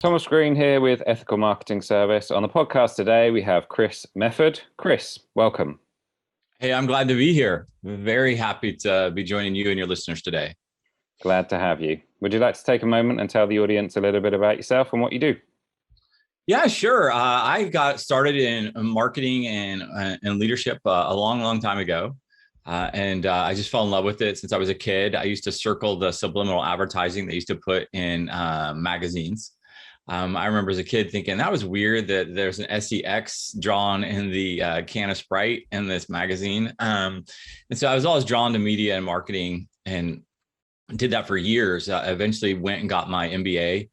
Thomas Green here with Ethical Marketing Service. On the podcast today, we have Chris Mefford. Chris, welcome. Hey, I'm glad to be here. Very happy to be joining you and your listeners today. Glad to have you. Would you like to take a moment and tell the audience a little bit about yourself and what you do? Yeah, sure. I got started in marketing and leadership a long time ago. I just fell in love with it since I was a kid. I used to circle the subliminal advertising they used to put in magazines. I remember as a kid thinking that was weird that there's an SEX drawn in the can of Sprite in this magazine. And so I was always drawn to media and marketing and did that for years. Eventually went and got my MBA.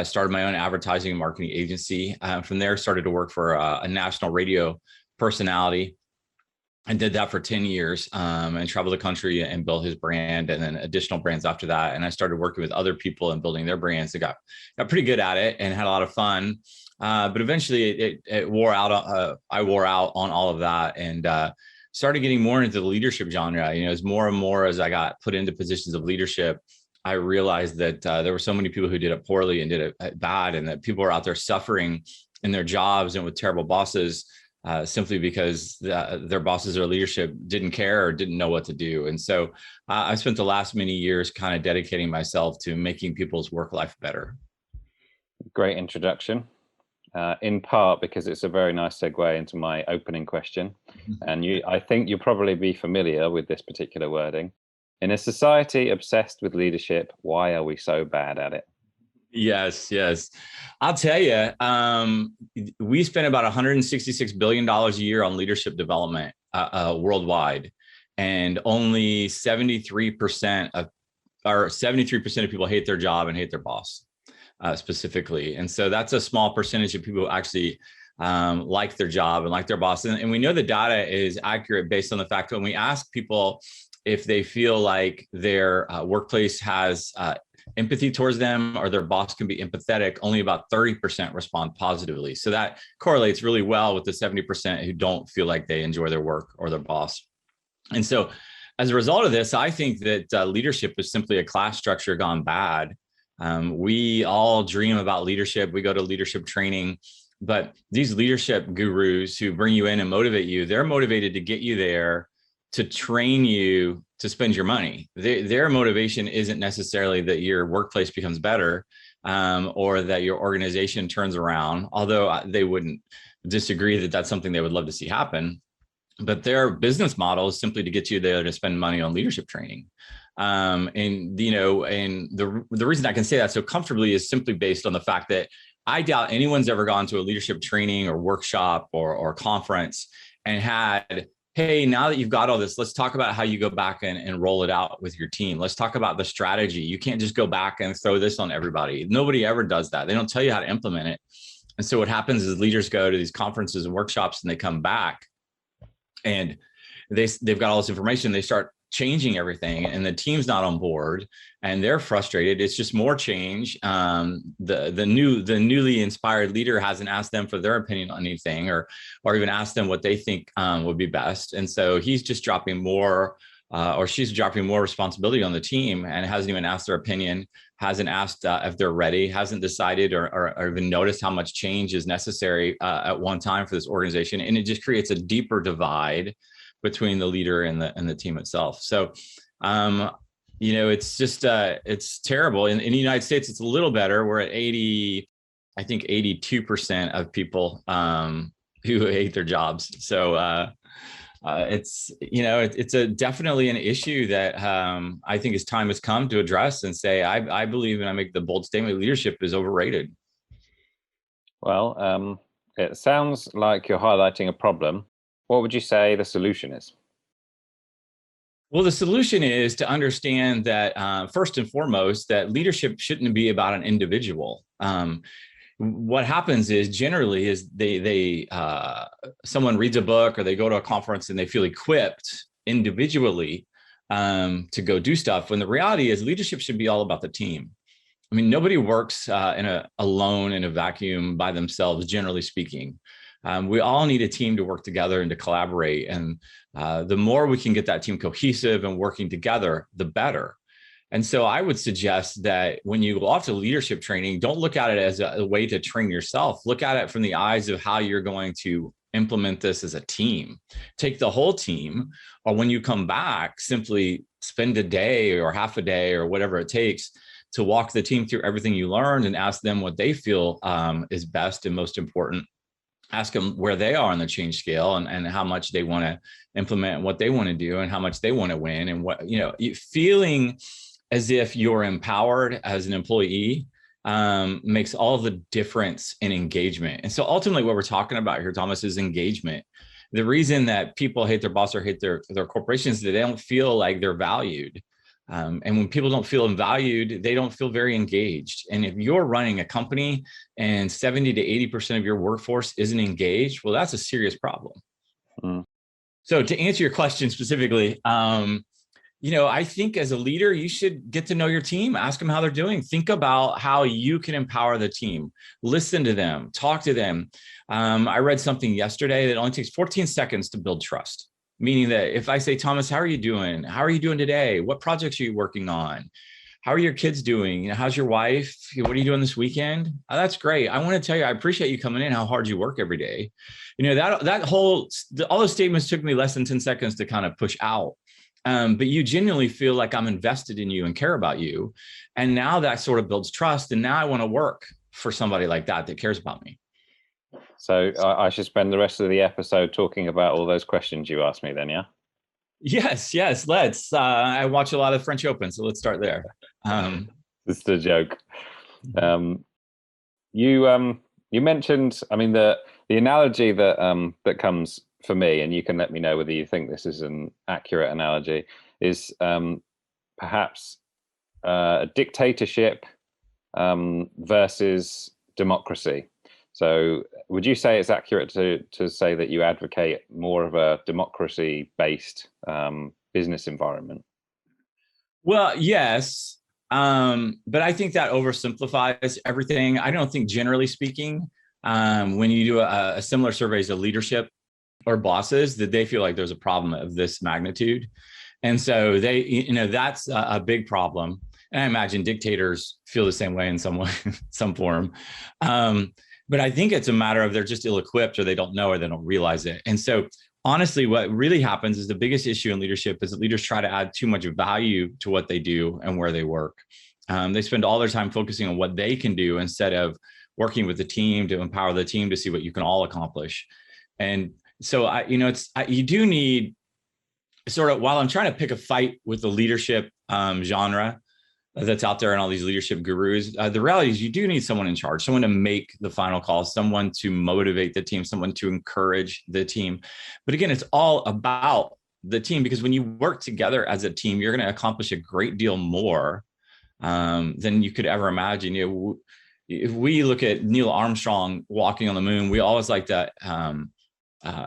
Started my own advertising and marketing agency. From there, started to work for a national radio personality and did that for 10 years and traveled the country and built his brand and then additional brands after that. And I started working with other people and building their brands. I got pretty good at it and had a lot of fun. But eventually it wore out. I wore out on all of that and started getting more into the leadership genre. As more and more as I got put into positions of leadership, I realized that there were so many people who did it poorly and did it bad, and that people were out there suffering in their jobs and with terrible bosses simply because their bosses or leadership didn't care or didn't know what to do. And so I spent the last many years kind of dedicating myself to making people's work life better. Great introduction. In part because it's a very nice segue into my opening question. And I think you'll probably be familiar with this particular wording. In a society obsessed with leadership, why are we so bad at it? Yes. I'll tell you, we spend about $166 billion a year on leadership development worldwide, and only 73% of people hate their job and hate their boss specifically. And so that's a small percentage of people who actually like their job and like their boss. And we know the data is accurate based on the fact that when we ask people if they feel like their workplace has empathy towards them or their boss can be empathetic, only about 30% respond positively. So that correlates really well with the 70% who don't feel like they enjoy their work or their boss. And so as a result of this, I think that leadership is simply a class structure gone bad. We all dream about leadership. We go to leadership training, but these leadership gurus who bring you in and motivate you, they're motivated to get you there to train you to spend your money. Their motivation isn't necessarily that your workplace becomes better or that your organization turns around, although they wouldn't disagree that that's something they would love to see happen. But their business model is simply to get you there to spend money on leadership training. And the reason I can say that so comfortably is simply based on the fact that I doubt anyone's ever gone to a leadership training or workshop or conference and had, hey, now that you've got all this, let's talk about how you go back and roll it out with your team. Let's talk about the strategy. You can't just go back and throw this on everybody. Nobody ever does that. They don't tell you how to implement it. And so what happens is leaders go to these conferences and workshops and they come back and they've got all this information. They start changing everything and the team's not on board and they're frustrated. It's just more change. The newly inspired leader hasn't asked them for their opinion on anything or even asked them what they think would be best. And so he's just dropping more or she's dropping more responsibility on the team and hasn't even asked their opinion, hasn't asked if they're ready, hasn't decided or even noticed how much change is necessary at one time for this organization. And it just creates a deeper divide between the leader and the team itself. So, it's just, it's terrible. In the United States, it's a little better. We're at 82% of people who hate their jobs. So it's definitely an issue that I think time has come to address and say, I believe, and I make the bold statement, leadership is overrated. Well, it sounds like you're highlighting a problem. What would you say the solution is? Well, the solution is to understand that first and foremost, that leadership shouldn't be about an individual. What happens is generally is someone reads a book or they go to a conference and they feel equipped individually to go do stuff. When the reality is leadership should be all about the team. I mean, nobody works alone in a vacuum by themselves, generally speaking. We all need a team to work together and to collaborate. And the more we can get that team cohesive and working together, the better. And so I would suggest that when you go off to leadership training, don't look at it as a way to train yourself. Look at it from the eyes of how you're going to implement this as a team. Take the whole team, or when you come back, simply spend a day or half a day or whatever it takes to walk the team through everything you learned and ask them what they feel is best and most important. Ask them where they are on the change scale and how much they want to implement what they want to do and how much they want to win. And what, feeling as if you're empowered as an employee makes all the difference in engagement. And so ultimately what we're talking about here, Thomas, is engagement. The reason that people hate their boss or hate their corporations is that they don't feel like they're valued. And when people don't feel valued, they don't feel very engaged. And if you're running a company and 70 to 80% of your workforce isn't engaged, well, that's a serious problem. Mm. So to answer your question specifically, I think as a leader, you should get to know your team, ask them how they're doing. Think about how you can empower the team, listen to them, talk to them. I read something yesterday that only takes 14 seconds to build trust. Meaning that if I say, Thomas, how are you doing? How are you doing today? What projects are you working on? How are your kids doing? How's your wife? What are you doing this weekend? Oh, that's great. I want to tell you, I appreciate you coming in, how hard you work every day. All those statements took me less than 10 seconds to kind of push out. But you genuinely feel like I'm invested in you and care about you. And now that sort of builds trust. And now I want to work for somebody like that cares about me. So I should spend the rest of the episode talking about all those questions you asked me then, yeah? Yes, let's. I watch a lot of French Open, so let's start there. It's a joke. You mentioned, the analogy that comes for me, and you can let me know whether you think this is an accurate analogy, is perhaps a dictatorship versus democracy. So would you say it's accurate to say that you advocate more of a democracy-based business environment? Well, yes, but I think that oversimplifies everything. I don't think, generally speaking, when you do a similar survey as a leadership or bosses, that they feel like there's a problem of this magnitude. And so that's a big problem. And I imagine dictators feel the same way in some way, some form. But I think it's a matter of they're just ill-equipped, or they don't know, or they don't realize it. And so honestly, what really happens is the biggest issue in leadership is that leaders try to add too much value to what they do and where they work. They spend all their time focusing on what they can do instead of working with the team to empower the team to see what you can all accomplish. And so, you do need sort of, while I'm trying to pick a fight with the leadership genre that's out there and all these leadership gurus, the reality is you do need someone in charge, someone to make the final call, someone to motivate the team, someone to encourage the team. But again, it's all about the team, because when you work together as a team, you're going to accomplish a great deal more than you could ever imagine. If we look at Neil Armstrong walking on the moon, we always like to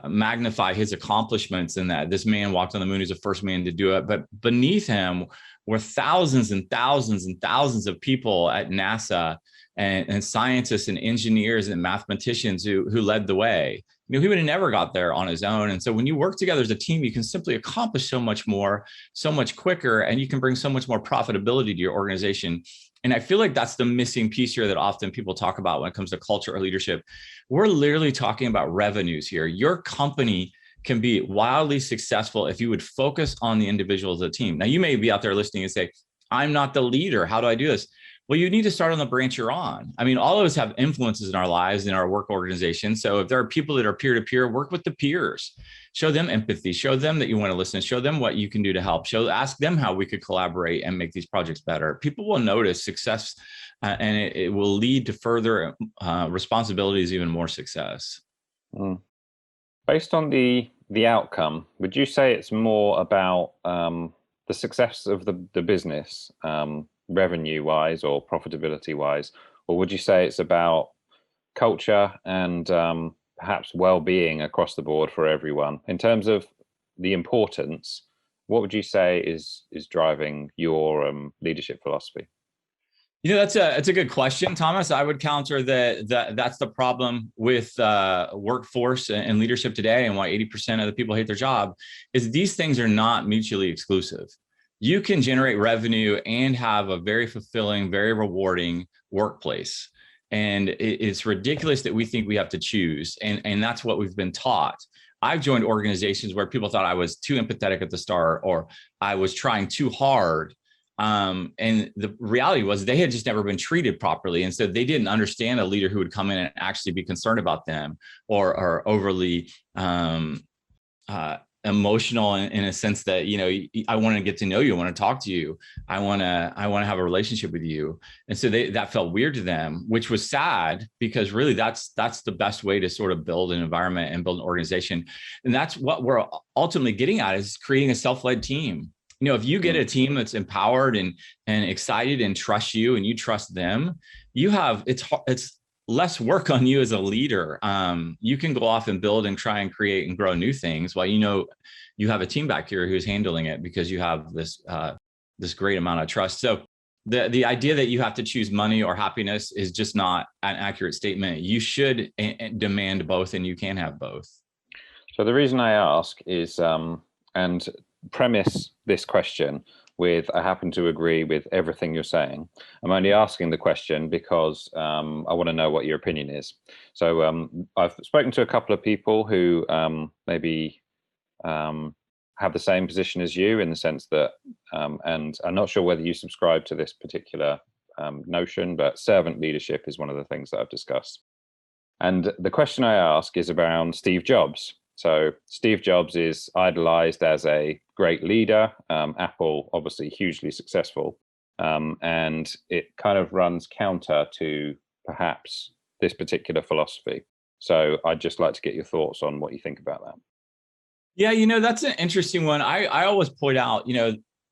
magnify his accomplishments, and that this man walked on the moon. He's the first man to do it. But beneath him were thousands and thousands and thousands of people at NASA and scientists and engineers and mathematicians who led the way. He would have never got there on his own. And so when you work together as a team, you can simply accomplish so much more, so much quicker, and you can bring so much more profitability to your organization. And I feel like that's the missing piece here that often people talk about when it comes to culture or leadership. We're literally talking about revenues here. Your company can be wildly successful if you would focus on the individuals of the team. Now, you may be out there listening and say, I'm not the leader. How do I do this? Well, you need to start on the branch you're on. All of us have influences in our lives, in our work organization. So if there are people that are peer-to-peer, work with the peers. Show them empathy. Show them that you want to listen. Show them what you can do to help. Ask them how we could collaborate and make these projects better. People will notice success, and it will lead to further responsibilities, even more success. Mm. Based on the outcome, would you say it's more about the success of the business, revenue-wise or profitability-wise, or would you say it's about culture and perhaps well-being across the board for everyone? In terms of the importance, what would you say is driving your leadership philosophy? That's a good question, Thomas. I would counter that's the problem with workforce and leadership today, and why 80% of the people hate their job is these things are not mutually exclusive. you can generate revenue and have a very fulfilling, very rewarding workplace. And it's ridiculous that we think we have to choose. And that's what we've been taught. I've joined organizations where people thought I was too empathetic at the start, or I was trying too hard. And the reality was they had just never been treated properly. And so they didn't understand a leader who would come in and actually be concerned about them, or overly emotional in a sense that, I want to get to know you. I want to talk to you. I want to have a relationship with you. And so that felt weird to them, which was sad, because really that's the best way to sort of build an environment and build an organization. And that's what we're ultimately getting at, is creating a self-led team. If you get a team that's empowered and excited and trusts you, and you trust them, it's less work on you as a leader. You can go off and build and try and create and grow new things while you have a team back here who's handling it, because you have this great amount of trust. So the idea that you have to choose money or happiness is just not an accurate statement. You should demand both, and you can have both. So the reason I ask is, and premise this question with, I happen to agree with everything you're saying. I'm only asking the question because I want to know what your opinion is. So I've spoken to a couple of people who maybe have the same position as you, in the sense that, and I'm not sure whether you subscribe to this particular notion, but servant leadership is one of the things that I've discussed. And the question I ask is around Steve Jobs. So Steve Jobs is idolized as a great leader. Apple, obviously hugely successful. And it kind of runs counter to perhaps this particular philosophy. So I'd just like to get your thoughts on what you think about that. Yeah, that's an interesting one. I always point out,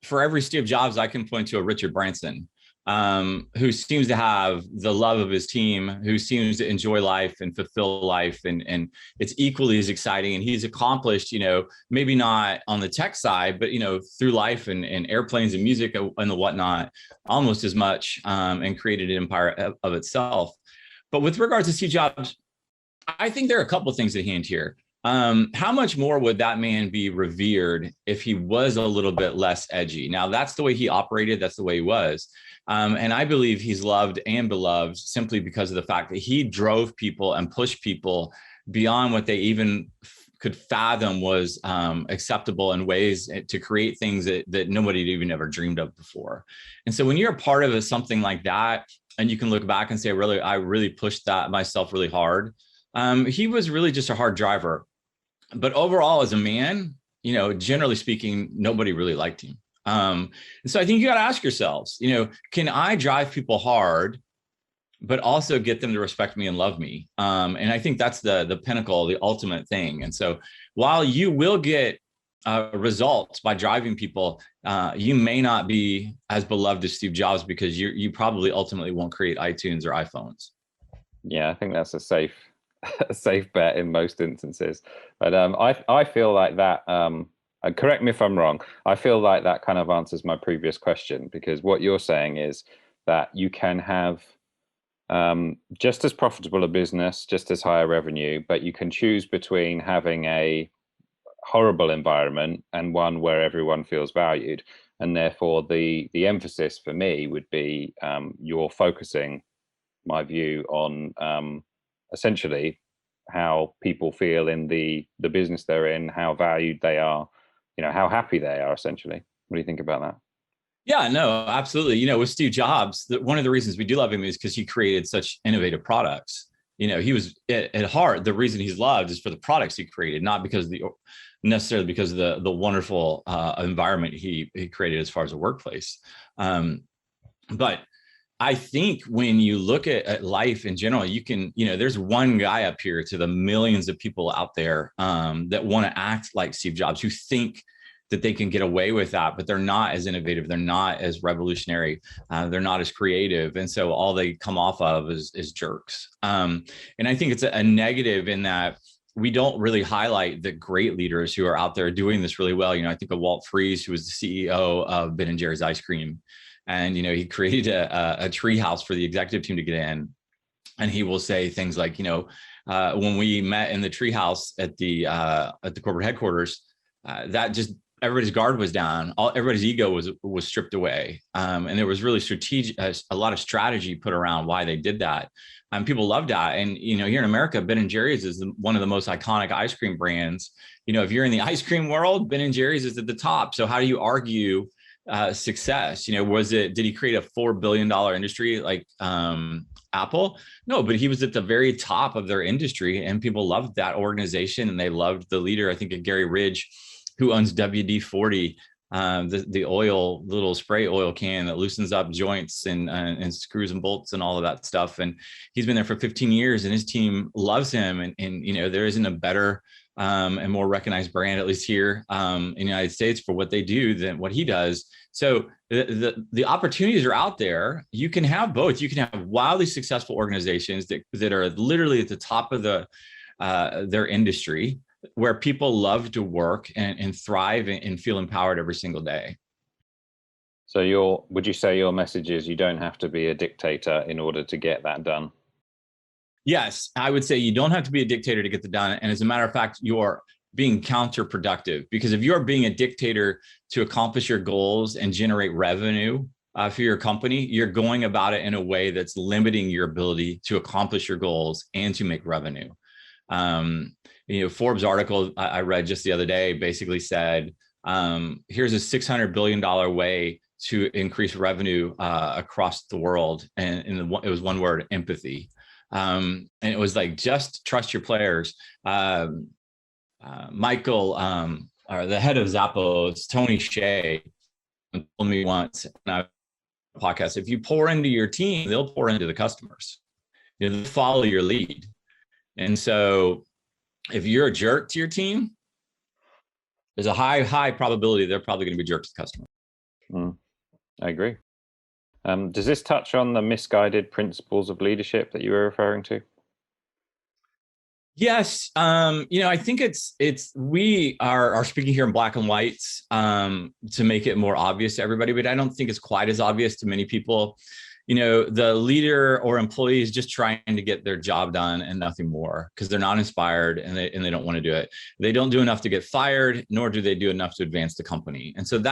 for every Steve Jobs, I can point to a Richard Branson, who seems to have the love of his team, who seems to enjoy life and fulfill life. And it's equally as exciting. And he's accomplished, maybe not on the tech side, but, through life and airplanes and music and the whatnot, almost as much, and created an empire of itself. But with regards to Steve Jobs, I think there are a couple of things at hand here. How much more would that man be revered if he was a little bit less edgy? Now, that's the way he operated. That's the way he was. And I believe he's loved and beloved simply because of the fact that he drove people and pushed people beyond what they even could fathom was acceptable, in ways to create things that nobody had even ever dreamed of before. And so when you're a part of something like that, and you can look back and say, I really pushed that myself really hard. He was really just a hard driver. But overall, as a man, generally speaking, nobody really liked him. And so I think you got to ask yourselves, can I drive people hard, but also get them to respect me and love me? And I think that's the pinnacle, the ultimate thing. And so while you will get results by driving people, you may not be as beloved as Steve Jobs, because you probably ultimately won't create iTunes or iPhones. Yeah, I think that's a safe bet in most instances. But I feel like that, correct me if I'm wrong, I feel like that kind of answers my previous question, because what you're saying is that you can have just as profitable a business, just as high a revenue, but you can choose between having a horrible environment and one where everyone feels valued. And therefore the emphasis for me would be, you're focusing, my view, on essentially how people feel in the business they're in, how valued they are, how happy they are, essentially. What do you think about that? Yeah, no, absolutely. With Steve Jobs, one of the reasons we do love him is because he created such innovative products. He was at heart, the reason he's loved is for the products he created, not necessarily because of the wonderful environment he created as far as a workplace. But I think when you look at life in general, you can, there's one guy up here to the millions of people out there that want to act like Steve Jobs, who think that they can get away with that, but they're not as innovative. They're not as revolutionary. They're not as creative. And so all they come off of is jerks. And I think it's a negative in that we don't really highlight the great leaders who are out there doing this really well. I think of Walt Freese, who was the CEO of Ben and Jerry's ice cream. And, he created a tree house for the executive team to get in. And he will say things like, when we met in the tree house at the corporate headquarters, that just everybody's guard was down. Everybody's ego was stripped away. And there was really a lot of strategy put around why they did that. And people loved that. And, here in America, Ben & Jerry's is one of the most iconic ice cream brands. If you're in the ice cream world, Ben & Jerry's is at the top. So how do you argue success? Did he create a $4 billion industry like Apple? No, but he was at the very top of their industry, and people loved that organization, and they loved the leader. I think of Gary Ridge, who owns WD-40, the oil, little spray oil can that loosens up joints and screws and bolts and all of that stuff. And he's been there for 15 years, and his team loves him. And there isn't a better and more recognized brand, at least here in the United States, for what they do than what he does. So the opportunities are out there. You can have both. You can have wildly successful organizations that are literally at the top of their industry, where people love to work and thrive and feel empowered every single day. So would you say your message is you don't have to be a dictator in order to get that done? Yes, I would say you don't have to be a dictator to get that done. And as a matter of fact, you're being counterproductive, because if you're being a dictator to accomplish your goals and generate revenue for your company, you're going about it in a way that's limiting your ability to accomplish your goals and to make revenue. Forbes article I read just the other day basically said, here's a $600 billion way to increase revenue across the world. And it was one word: empathy. And it was like, just trust your players. Michael, or the head of Zappos, Tony Hsieh, told me once in a podcast, if you pour into your team, they'll pour into the customers. They'll follow your lead. And so if you're a jerk to your team, there's a high probability they're probably going to be jerks to the customer. I agree. Does this touch on the misguided principles of leadership that you were referring to? Yes. I think we are speaking here in black and whites to make it more obvious to everybody, but I don't think it's quite as obvious to many people. The leader or employee is just trying to get their job done and nothing more, because they're not inspired and they don't want to do it. They don't do enough to get fired, nor do they do enough to advance the company. And so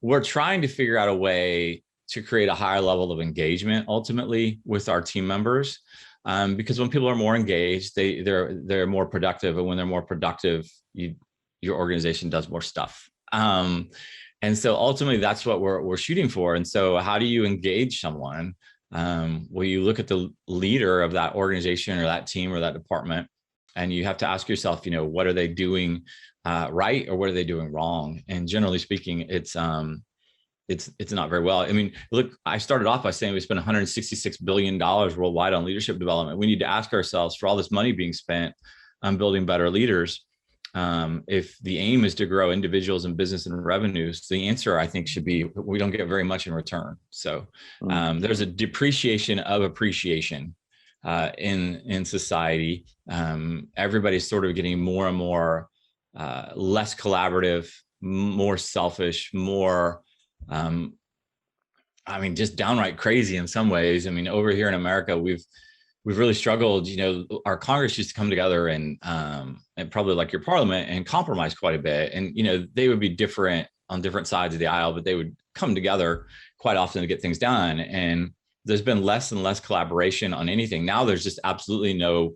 we're trying to figure out a way to create a higher level of engagement ultimately with our team members. Because when people are more engaged, they're more productive. And when they're more productive, your organization does more stuff. And so ultimately, that's what we're shooting for. And so how do you engage someone? Well, you look at the leader of that organization or that team or that department, and you have to ask yourself, what are they doing right, or what are they doing wrong? And generally speaking, it's not very well. I mean, look, I started off by saying we spent $166 billion worldwide on leadership development. We need to ask ourselves, for all this money being spent on building better leaders, if the aim is to grow individuals and business and revenues, the answer, I think, should be we don't get very much in return. So there's a depreciation of appreciation in society. Everybody's sort of getting more and more less collaborative, more selfish, more just downright crazy in some ways. I mean, over here in America, we've really struggled. Our Congress used to come together and probably like your parliament and compromise quite a bit. And, they would be different on different sides of the aisle, but they would come together quite often to get things done. And there's been less and less collaboration on anything. Now there's just absolutely no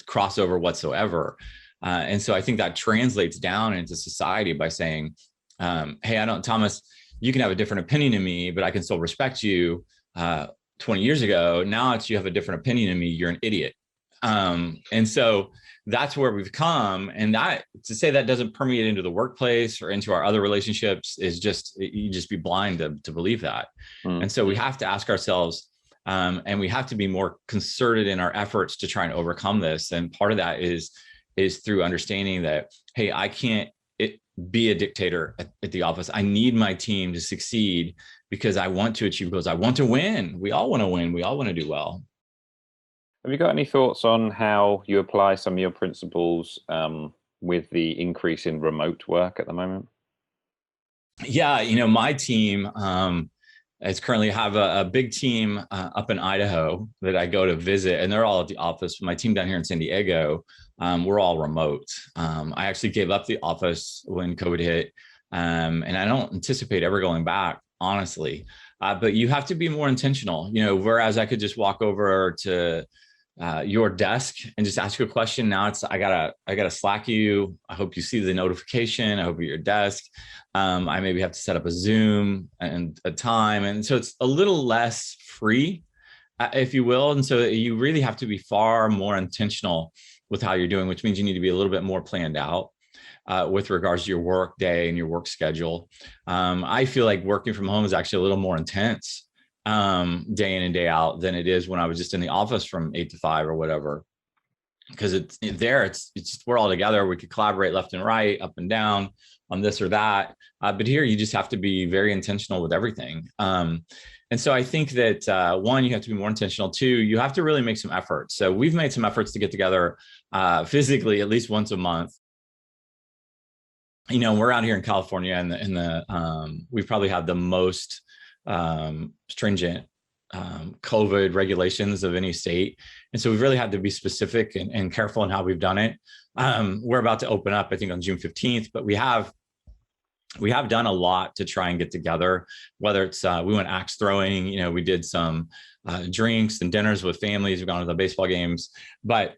crossover whatsoever. And so I think that translates down into society by saying, hey, Thomas, you can have a different opinion than me, but I can still respect you. 20 years ago, now you have a different opinion than me, you're an idiot. And so that's where we've come. And that, to say that doesn't permeate into the workplace or into our other relationships, is you just be blind to believe that. And so we have to ask ourselves, and we have to be more concerted in our efforts to try and overcome this. And part of that is through understanding that, hey, I can't be a dictator at the office. I need my team to succeed because I want to achieve goals. I want to win. We all want to win. We all want to do well. Have you got any thoughts on how you apply some of your principles with the increase in remote work at the moment? Yeah, my team is currently have a big team up in Idaho that I go to visit, and they're all at the office. My team down here in San Diego, we're all remote. I actually gave up the office when COVID hit And I don't anticipate ever going back, honestly. But you have to be more intentional, whereas I could just walk over to your desk and just ask you a question. Now it's, I gotta Slack you. I hope you see the notification. I hope you're at your desk. I maybe have to set up a Zoom and a time. And so it's a little less free, if you will. And so you really have to be far more intentional with how you're doing, which means you need to be a little bit more planned out with regards to your work day and your work schedule. I feel like working from home is actually a little more intense day in and day out than it is when I was just in the office from 8 to 5 or whatever. Because it's just, we're all together. We could collaborate left and right, up and down on this or that. But here you just have to be very intentional with everything. And so I think that one, you have to be more intentional. Two, you have to really make some efforts. So we've made some efforts to get together physically at least once a month. We're out here in California, and we've probably had the most stringent COVID regulations of any state. And so we've really had to be specific and careful in how we've done it. We're about to open up, I think, on June 15th, but we have done a lot to try and get together, whether it's we went axe throwing, we did some drinks and dinners with families. We've gone to the baseball games, but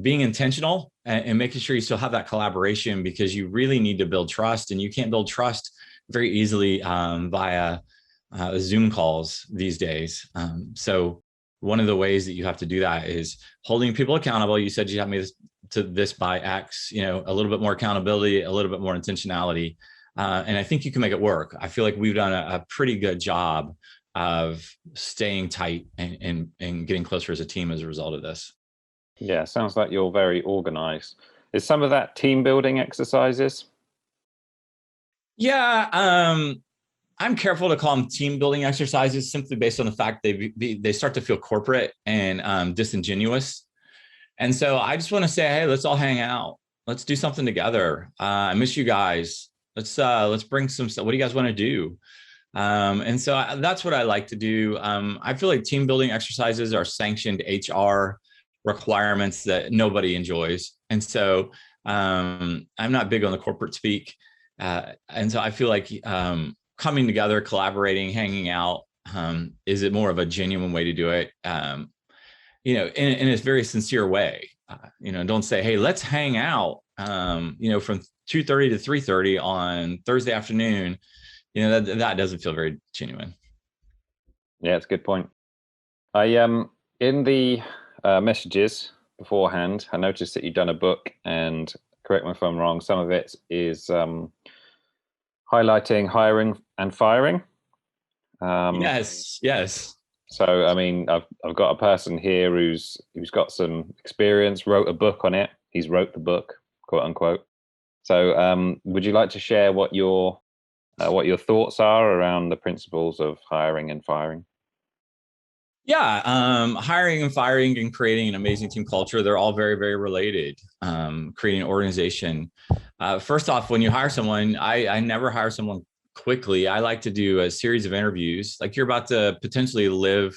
being intentional and making sure you still have that collaboration, because you really need to build trust, and you can't build trust very easily via Zoom calls these days. So one of the ways that you have to do that is holding people accountable. You said you have me to this by X, a little bit more accountability, a little bit more intentionality. And I think you can make it work. I feel like we've done a pretty good job of staying tight and getting closer as a team as a result of this. Yeah, sounds like you're very organized. Is some of that team building exercises? Yeah, I'm careful to call them team building exercises simply based on the fact they start to feel corporate and disingenuous. And so I just want to say, hey, let's all hang out. Let's do something together. I miss you guys. Let's bring some stuff. What do you guys want to do? And so that's what I like to do. I feel like team building exercises are sanctioned HR requirements that nobody enjoys. And so I'm not big on the corporate speak. And so I feel like coming together, collaborating, hanging out, is it more of a genuine way to do it? In a very sincere way. Don't say, hey, let's hang out, from 2:30 to 3:30 on Thursday afternoon. That doesn't feel very genuine. Yeah, it's a good point. I in the messages beforehand, I noticed that you've done a book, and correct me if I'm wrong, some of it is highlighting hiring and firing. Yes. So, I mean, I've got a person here who's got some experience, wrote a book on it. He's wrote the book, quote unquote. So, would you like to share what your thoughts are around the principles of hiring and firing? Yeah, hiring and firing and creating an amazing team culture, they're all very, very related. Creating an organization. First off, when you hire someone, I never hire someone quickly. I like to do a series of interviews. Like, you're about to potentially live,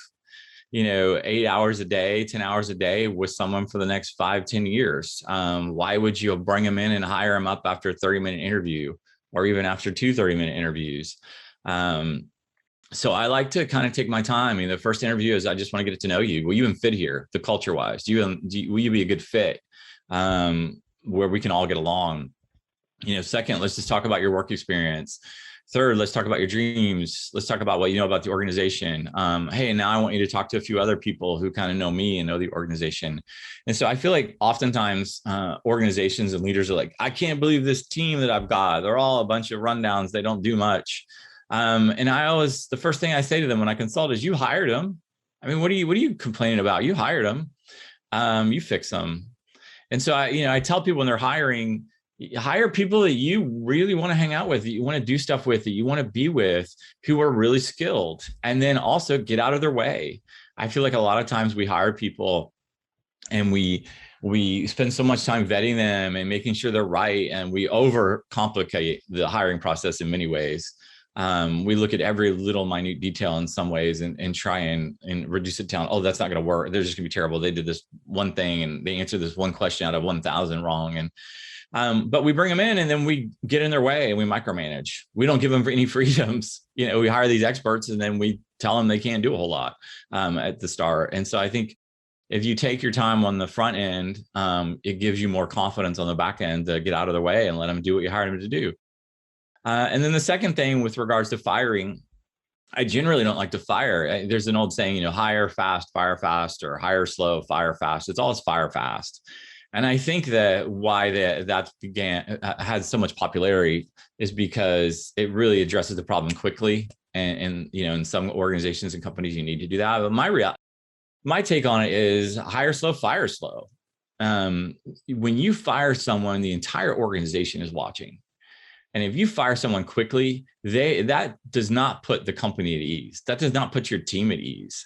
8 hours a day, 10 hours a day with someone for the next 5-10 years. Why would you bring them in and hire them up after a 30-minute interview, or even after 2 30-minute interviews? So I like to kind of take my time. The first interview is, I just want to get to know you. Will you even fit here, the culture wise? Will you be a good fit where we can all get along? Second, let's just talk about your work experience. Third, let's talk about your dreams. Let's talk about what you know about the organization. Hey, now I want you to talk to a few other people who kind of know me and know the organization. And so I feel like oftentimes organizations and leaders are like, I can't believe this team that I've got. They're all a bunch of rundowns. They don't do much. And the first thing I say to them when I consult is, you hired them. What are you complaining about? You hired them. You fix them. And so I tell people when they're hiring, hire people that you really want to hang out with, that you want to do stuff with, that you want to be with, who are really skilled, and then also get out of their way. I feel like a lot of times we hire people and we spend so much time vetting them and making sure they're right, and we overcomplicate the hiring process in many ways. We look at every little minute detail in some ways and try and reduce it down. Oh, that's not going to work. They're just going to be terrible. They did this one thing and they answered this one question out of 1,000 wrong. But we bring them in and then we get in their way and we micromanage. We don't give them any freedoms. We hire these experts and then we tell them they can't do a whole lot at the start. And so I think if you take your time on the front end, it gives you more confidence on the back end to get out of the way and let them do what you hired them to do. And then the second thing with regards to firing, I generally don't like to fire. There's an old saying, hire fast, fire fast, or hire slow, fire fast. It's always fire fast. And I think that why that had so much popularity is because it really addresses the problem quickly. And in some organizations and companies, you need to do that. But my take on it is hire slow, fire slow. When you fire someone, the entire organization is watching. And if you fire someone quickly, that does not put the company at ease. That does not put your team at ease.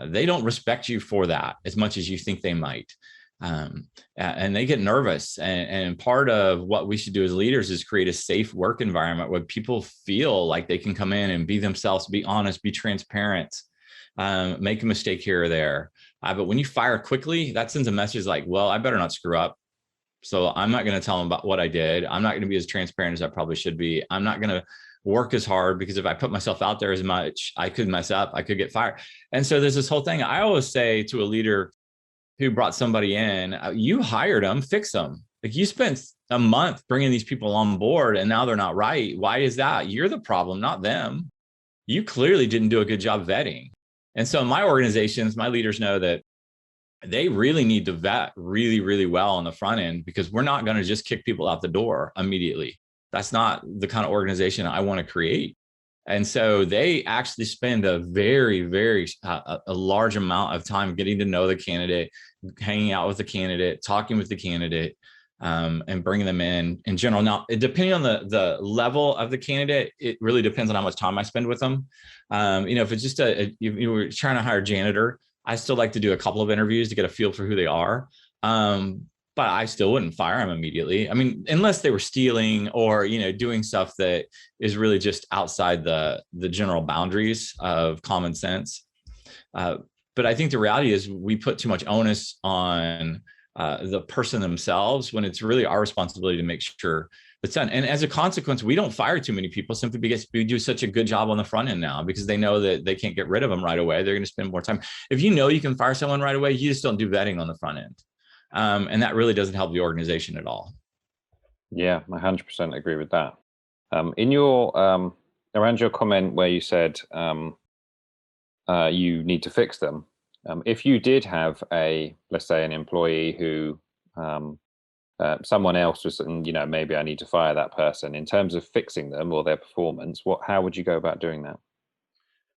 They don't respect you for that as much as you think they might. And they get nervous. And part of what we should do as leaders is create a safe work environment where people feel like they can come in and be themselves, be honest, be transparent, make a mistake here or there. But when you fire quickly, that sends a message like, well, I better not screw up. So I'm not going to tell them about what I did. I'm not going to be as transparent as I probably should be. I'm not going to work as hard because if I put myself out there as much, I could mess up. I could get fired. And so there's this whole thing. I always say to a leader who brought somebody in, you hired them, fix them. Like you spent a month bringing these people on board and now they're not right. Why is that? You're the problem, not them. You clearly didn't do a good job vetting. And so my organizations, my leaders know that they really need to vet really, really well on the front end because we're not going to just kick people out the door immediately. That's not the kind of organization I want to create. And so they actually spend a very, very a large amount of time getting to know the candidate, hanging out with the candidate, talking with the candidate, and bringing them in general. Now, depending on the level of the candidate, it really depends on how much time I spend with them. If it's just you were trying to hire a janitor, I still like to do a couple of interviews to get a feel for who they are. But I still wouldn't fire them immediately. I mean, unless they were stealing or, doing stuff that is really just outside the general boundaries of common sense. But I think the reality is we put too much onus on the person themselves when it's really our responsibility to make sure it's done. And as a consequence, we don't fire too many people simply because we do such a good job on the front end now because they know that they can't get rid of them right away. They're going to spend more time. If you know you can fire someone right away, you just don't do vetting on the front end. And that really doesn't help the organization at all. Yeah, I 100% agree with that. In your around your comment where you said you need to fix them, if you did have let's say an employee who someone else was, maybe I need to fire that person, in terms of fixing them or their performance, how would you go about doing that?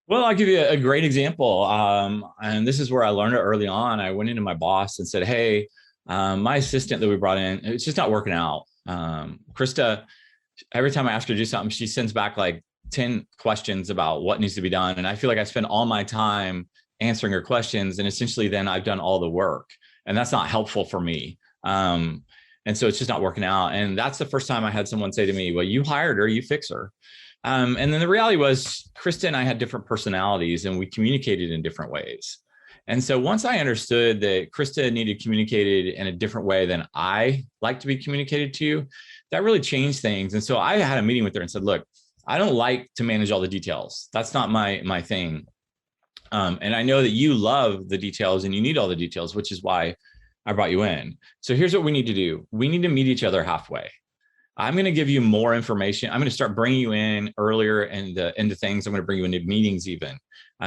Well, I'll give you a great example. And this is where I learned it early on. I went into my boss and said, hey, my assistant that we brought in, it's just not working out. Krista, every time I ask her to do something, she sends back like 10 questions about what needs to be done. And I feel like I spend all my time answering her questions. And essentially then I've done all the work. And that's not helpful for me. And so it's just not working out. And that's the first time I had someone say to me, well, you hired her, you fix her. And then the reality was Krista and I had different personalities and we communicated in different ways. And so once I understood that Krista needed communicated in a different way than I like to be communicated to, that really changed things. And so I had a meeting with her and said, look, I don't like to manage all the details. That's not my thing. And I know that you love the details and you need all the details, which is why I brought you in. So here's what we need to do. We need to meet each other halfway. I'm going to give you more information. I'm going to start bringing you in earlier into things. I'm going to bring you into meetings even.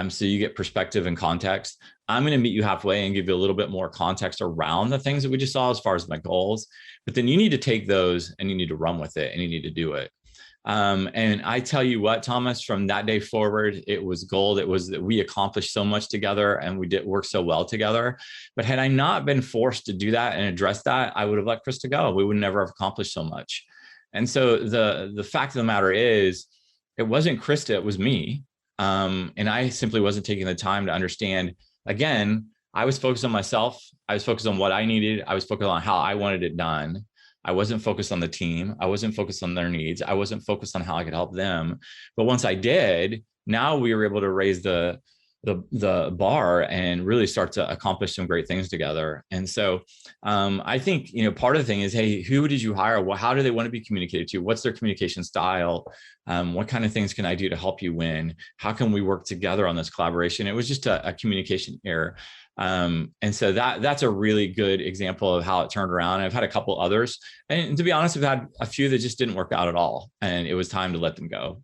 So you get perspective and context. I'm going to meet you halfway and give you a little bit more context around the things that we just saw as far as my goals. But then you need to take those and you need to run with it and you need to do it. And I tell you what, Thomas, from that day forward, it was gold. It was that we accomplished so much together and we did work so well together. But had I not been forced to do that and address that, I would have let Krista go. We would never have accomplished so much. And so the fact of the matter is, it wasn't Krista, it was me. And I simply wasn't taking the time to understand. Again, I was focused on myself. I was focused on what I needed. I was focused on how I wanted it done. I wasn't focused on the team. I wasn't focused on their needs. I wasn't focused on how I could help them. But once I did, now we were able to raise the bar and really start to accomplish some great things together. And so I think, part of the thing is, hey, who did you hire? Well, how do they want to be communicated to? What's their communication style? What kind of things can I do to help you win? How can we work together on this collaboration? It was just a communication error. And so that's a really good example of how it turned around. I've had a couple others, and to be honest, I've had a few that just didn't work out at all, and it was time to let them go.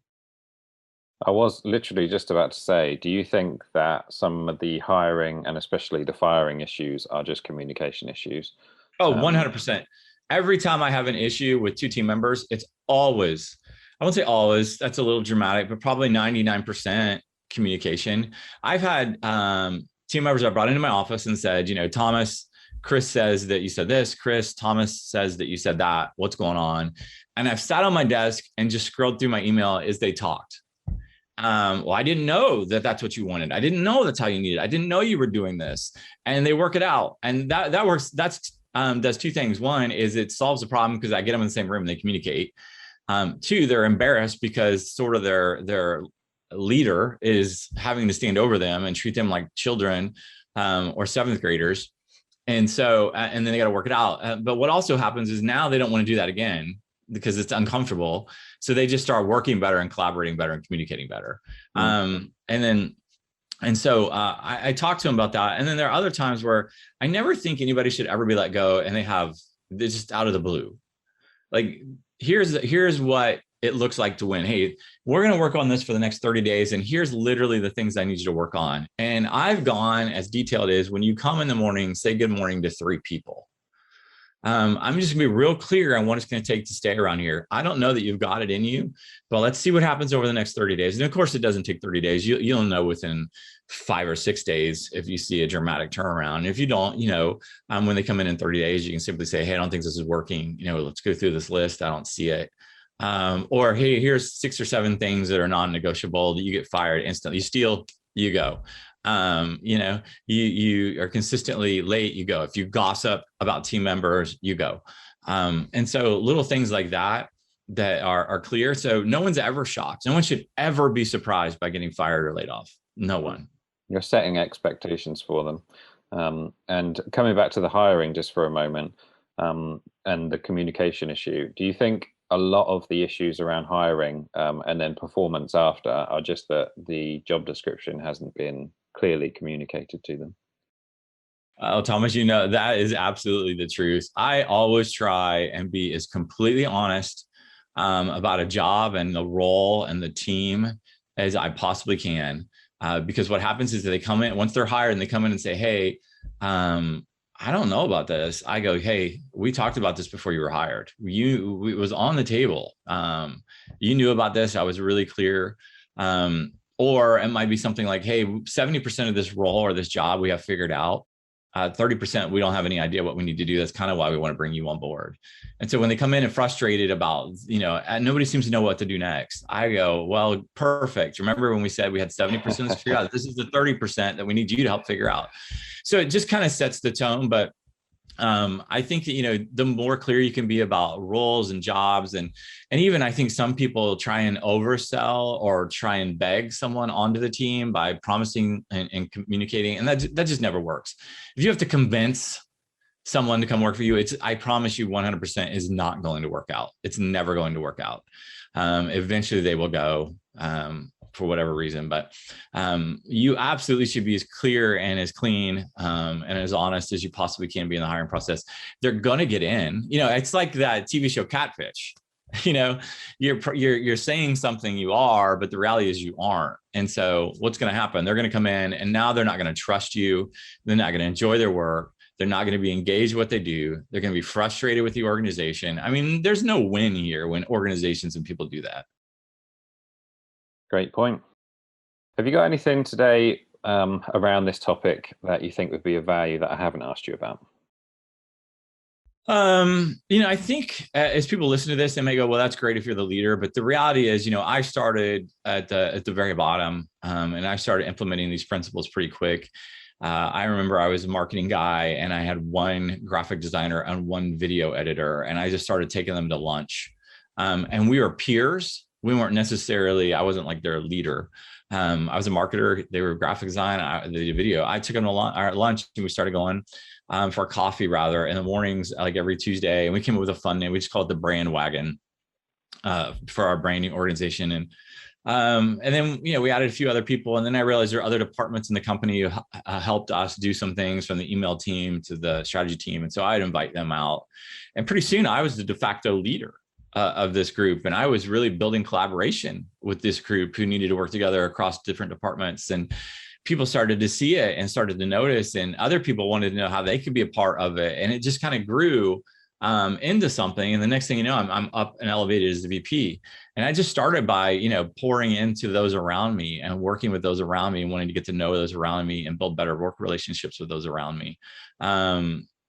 I was literally just about to say, do you think that some of the hiring and especially the firing issues are just communication issues? Oh, 100%. Every time I have an issue with two team members, it's always, I won't say always, that's a little dramatic, but probably 99% communication. I've had team members I brought into my office and said, Thomas, Chris says that you said this, Chris, Thomas says that you said that, what's going on? And I've sat on my desk and just scrolled through my email as they talked. Well, I didn't know that that's what you wanted. I didn't know that's how you needed. I didn't know you were doing this, and they work it out. And that works. That's does two things. One is it solves the problem because I get them in the same room and they communicate. Two, they're embarrassed because sort of their leader is having to stand over them and treat them like children or seventh graders. And so, and then they got to work it out. But what also happens is now they don't want to do that again because it's uncomfortable. So they just start working better and collaborating better and communicating better. And so I talked to them about that. And then there are other times where I never think anybody should ever be let go, and they're just out of the blue. Like, here's what it looks like to win. Hey, we're going to work on this for the next 30 days. And here's literally the things I need you to work on. And I've gone as detailed as when you come in the morning, say good morning to 3 people. I'm just gonna be real clear on what it's gonna take to stay around here. I don't know that you've got it in you, but let's see what happens over the next 30 days. And of course, it doesn't take 30 days. You'll know within 5 or 6 days if you see a dramatic turnaround. And if you don't, when they come in 30 days, you can simply say, hey, I don't think this is working. Let's go through this list. I don't see it. Or, hey, here's 6 or 7 things that are non-negotiable that you get fired instantly. You steal, you go. You are consistently late, you go. If you gossip about team members, you go. And so little things like that are clear. So no one's ever shocked. No one should ever be surprised by getting fired or laid off. No one. You're setting expectations for them. And coming back to the hiring just for a moment, and the communication issue, do you think a lot of the issues around hiring and then performance after are just that the job description hasn't been clearly communicated to them? Oh, Thomas, that is absolutely the truth. I always try and be as completely honest about a job and the role and the team as I possibly can. Because what happens is that they come in, once they're hired and they come in and say, hey, I don't know about this. I go, hey, we talked about this before you were hired. It was on the table. You knew about this. I was really clear. Or it might be something like, hey, 70% of this role or this job we have figured out. 30%, we don't have any idea what we need to do. That's kind of why we want to bring you on board. And so when they come in and frustrated about, nobody seems to know what to do next, I go, well, perfect. Remember when we said we had 70% to figure out? This is the 30% that we need you to help figure out. So it just kind of sets the tone. But I think that, the more clear you can be about roles and jobs, and even I think some people try and oversell or try and beg someone onto the team by promising and communicating, and that just never works. If you have to convince someone to come work for you, I promise you 100% is not going to work out. It's never going to work out. Eventually they will go for whatever reason, but you absolutely should be as clear and as clean and as honest as you possibly can be in the hiring process. They're going to get in. It's like that TV show Catfish. You're saying something you are, but the reality is you aren't. And so what's going to happen? They're going to come in, and now they're not going to trust you. They're not going to enjoy their work. They're not going to be engaged in what they do. They're going to be frustrated with the organization. I mean, there's no win here when organizations and people do that. Great point. Have you got anything today around this topic that you think would be of value that I haven't asked you about? I think as people listen to this, they may go, well, that's great if you're the leader. But the reality is, I started at the very bottom, and I started implementing these principles pretty quick. I remember I was a marketing guy and I had one graphic designer and one video editor, and I just started taking them to lunch. And we were peers. We weren't necessarily, I wasn't like their leader. I was a marketer. They were graphic design, they did video. I took them to lunch and we started going for coffee rather in the mornings, like every Tuesday. And we came up with a fun name. We just called it the Brand Wagon for our branding organization. And then, we added a few other people. And then I realized there are other departments in the company who helped us do some things, from the email team to the strategy team. And so I'd invite them out. And pretty soon I was the de facto leader of this group. And I was really building collaboration with this group who needed to work together across different departments. And people started to see it and started to notice, and other people wanted to know how they could be a part of it. And it just kind of grew into something. And the next thing you know, I'm up and elevated as the VP. And I just started by, pouring into those around me and working with those around me and wanting to get to know those around me and build better work relationships with those around me.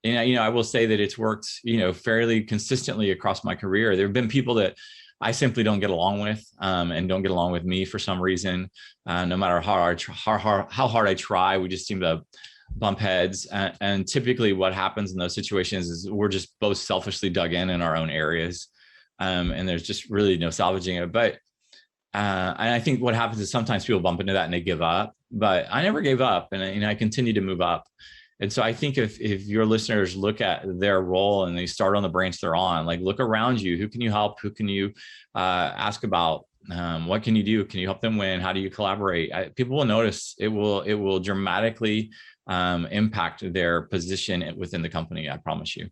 And, I will say that it's worked, fairly consistently across my career. There have been people that I simply don't get along with and don't get along with me for some reason. No matter how hard I try, we just seem to bump heads. And typically what happens in those situations is we're just both selfishly dug in our own areas. And there's just really no salvaging it. But and I think what happens is sometimes people bump into that and they give up. But I never gave up, and I continue to move up. And so I think if your listeners look at their role and they start on the branch they're on, like look around you, who can you help? Who can you ask about? What can you do? Can you help them win? How do you collaborate? People will notice. It will dramatically impact their position within the company. I promise you.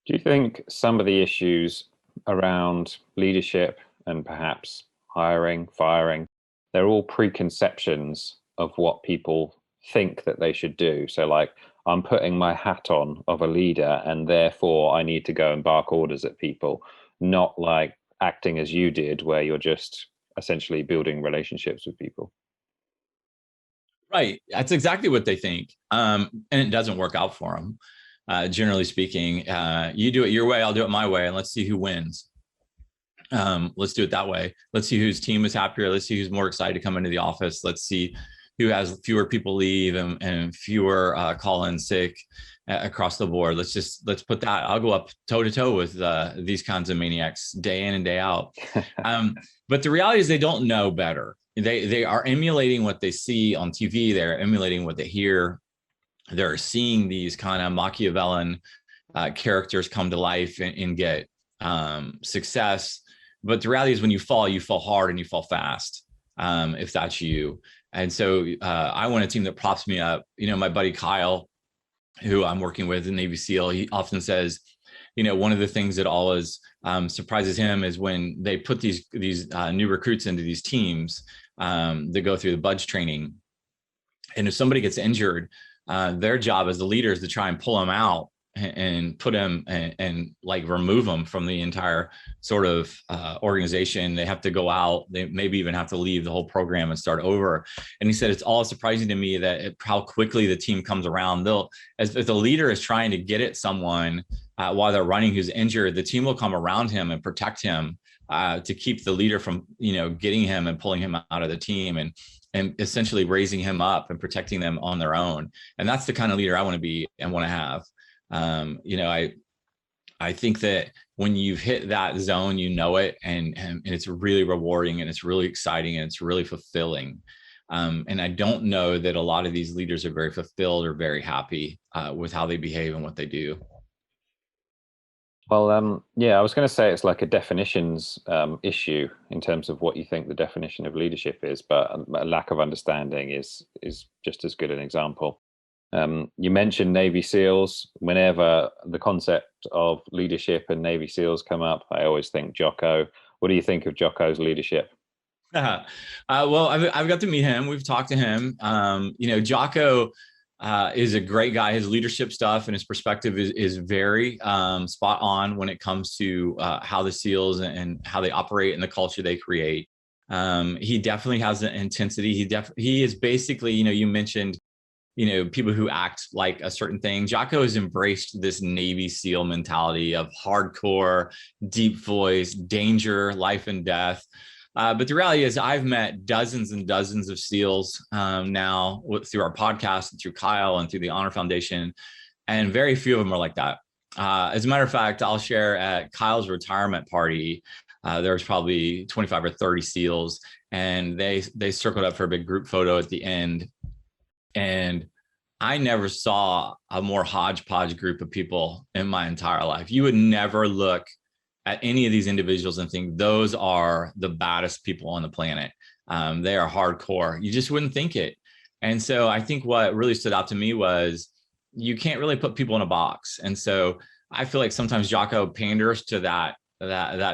Do you think some of the issues around leadership and perhaps hiring, firing, they're all preconceptions of what people think that they should do? So like, I'm putting my hat on of a leader and therefore I need to go and bark orders at people, not like acting as you did, where you're just essentially building relationships with people. Right. That's exactly what they think. And it doesn't work out for them. Generally speaking, you do it your way, I'll do it my way, and let's see who wins. Let's do it that way. Let's see whose team is happier. Let's see who's more excited to come into the office. Let's see who has fewer people leave and fewer call in sick across the board. Let's put that. I'll go up toe to toe with these kinds of maniacs day in and day out. But the reality is they don't know better. They are emulating what they see on TV. They're emulating what they hear. They're seeing these kind of Machiavellian characters come to life and get success. But the reality is when you fall hard and you fall fast, if that's you. And so I want a team that props me up. My buddy Kyle, who I'm working with in Navy SEAL, he often says, one of the things that always surprises him is when they put these new recruits into these teams that go through the BUDS training. And if somebody gets injured, their job as the leader is to try and pull them out and put them and like remove them from the entire sort of organization. They have to go out. They maybe even have to leave the whole program and start over. And he said, it's all surprising to me that how quickly the team comes around. If the leader is trying to get at someone while they're running who's injured, the team will come around him and protect him to keep the leader from, getting him and pulling him out of the team and essentially raising him up and protecting them on their own. And that's the kind of leader I want to be and want to have. I think that when you've hit that zone, it, and it's really rewarding and it's really exciting and it's really fulfilling. And I don't know that a lot of these leaders are very fulfilled or very happy with how they behave and what they do. Well, I was going to say it's like a definitions issue in terms of what you think the definition of leadership is, but a lack of understanding is just as good an example. You mentioned Navy SEALs. Whenever the concept of leadership and Navy SEALs come up, I always think Jocko. What do you think of Jocko's leadership? Well, I've got to meet him. We've talked to him. Jocko is a great guy. His leadership stuff and his perspective is very spot on when it comes to how the SEALs and how they operate and the culture they create. He definitely has an intensity. He is basically, you mentioned, people who act like a certain thing. Jocko has embraced this Navy SEAL mentality of hardcore, deep voice, danger, life and death. But the reality is I've met dozens and dozens of SEALs now through our podcast and through Kyle and through the Honor Foundation. And very few of them are like that. As a matter of fact, I'll share at Kyle's retirement party, there was probably 25 or 30 SEALs, and they circled up for a big group photo at the end. And I never saw a more hodgepodge group of people in my entire life. You would never look at any of these individuals and think those are the baddest people on the planet. They are hardcore. You just wouldn't think it. And so I think what really stood out to me was you can't really put people in a box. And so I feel like sometimes Jocko panders to that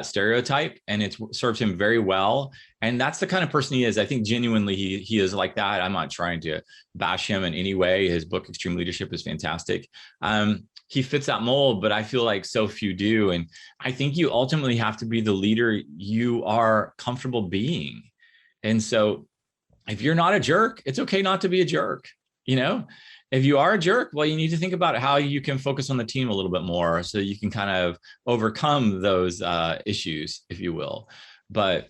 stereotype, and it serves him very well. And that's the kind of person he is. I think genuinely he is like that. I'm not trying to bash him in any way. His book, Extreme Leadership, is fantastic. He fits that mold, but I feel like so few do. And I think you ultimately have to be the leader you are comfortable being. And so if you're not a jerk, it's okay not to be a jerk. If you are a jerk, well, you need to think about how you can focus on the team a little bit more so you can kind of overcome those issues, if you will. But,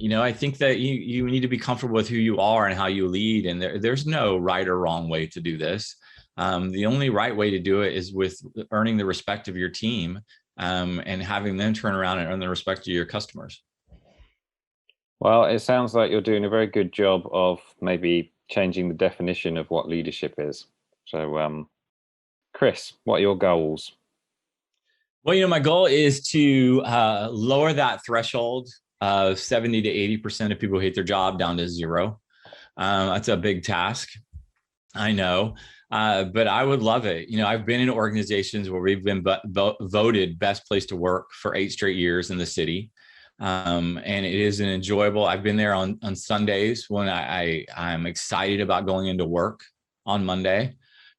I think that you need to be comfortable with who you are and how you lead. And there's no right or wrong way to do this. The only right way to do it is with earning the respect of your team and having them turn around and earn the respect of your customers. Well, it sounds like you're doing a very good job of maybe changing the definition of what leadership is. So, Chris, what are your goals? Well, my goal is to lower that threshold of 70 to 80% of people who hate their job down to 0. That's a big task, I know, but I would love it. I've been in organizations where we've been voted best place to work for 8 straight years in the city. And it is an enjoyable. I've been there on Sundays when I'm excited about going into work on Monday.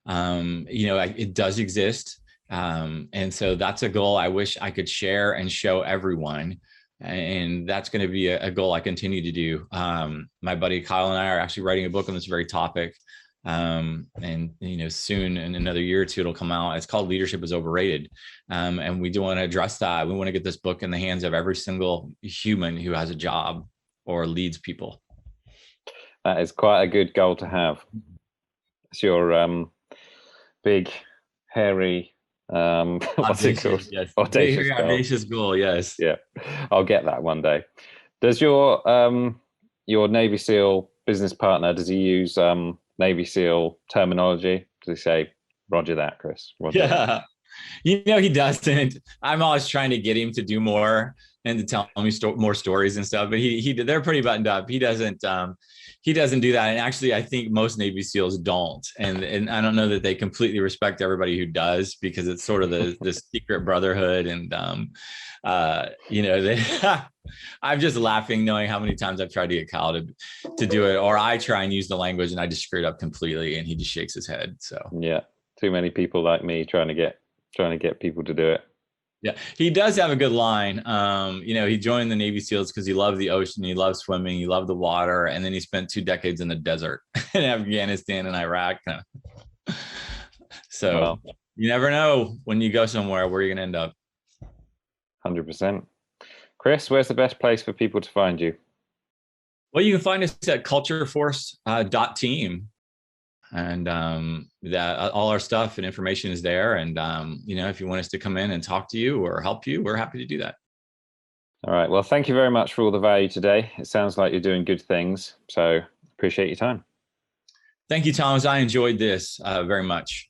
It does exist. And so that's a goal I wish I could share and show everyone. And that's going to be a goal I continue to do. My buddy Kyle and I are actually writing a book on this very topic. And soon in another year or two, it'll come out. It's called Leadership is Overrated. And we do want to address that. We want to get this book in the hands of every single human who has a job or leads people. That is quite a good goal to have. It's your big, hairy, what's it called? Yes. Audacious goal. Yes. Yeah, I'll get that one day. Does your Navy SEAL business partner, does he use Navy SEAL terminology? Does he say, Roger that, Chris? Roger that? He doesn't. I'm always trying to get him to do more and to tell me more stories and stuff, but they're pretty buttoned up. He doesn't do that. And actually, I think most Navy SEALs don't. And I don't know that they completely respect everybody who does, because it's sort of the secret brotherhood. And, I'm just laughing knowing how many times I've tried to get Kyle to do it, or I try and use the language and I just screw it up completely and he just shakes his head. So yeah, too many people like me trying to get people to do it. Yeah, he does have a good line. He joined the Navy SEALs because he loved the ocean, he loved swimming, he loved the water, and then he spent 2 decades in the desert in Afghanistan and Iraq. So you never know when you go somewhere where you're going to end up. 100%. Chris, where's the best place for people to find you? Well, you can find us at cultureforce.team. And that all our stuff and information is there. And, if you want us to come in and talk to you or help you, we're happy to do that. All right. Well, thank you very much for all the value today. It sounds like you're doing good things. So appreciate your time. Thank you, Thomas. I enjoyed this very much.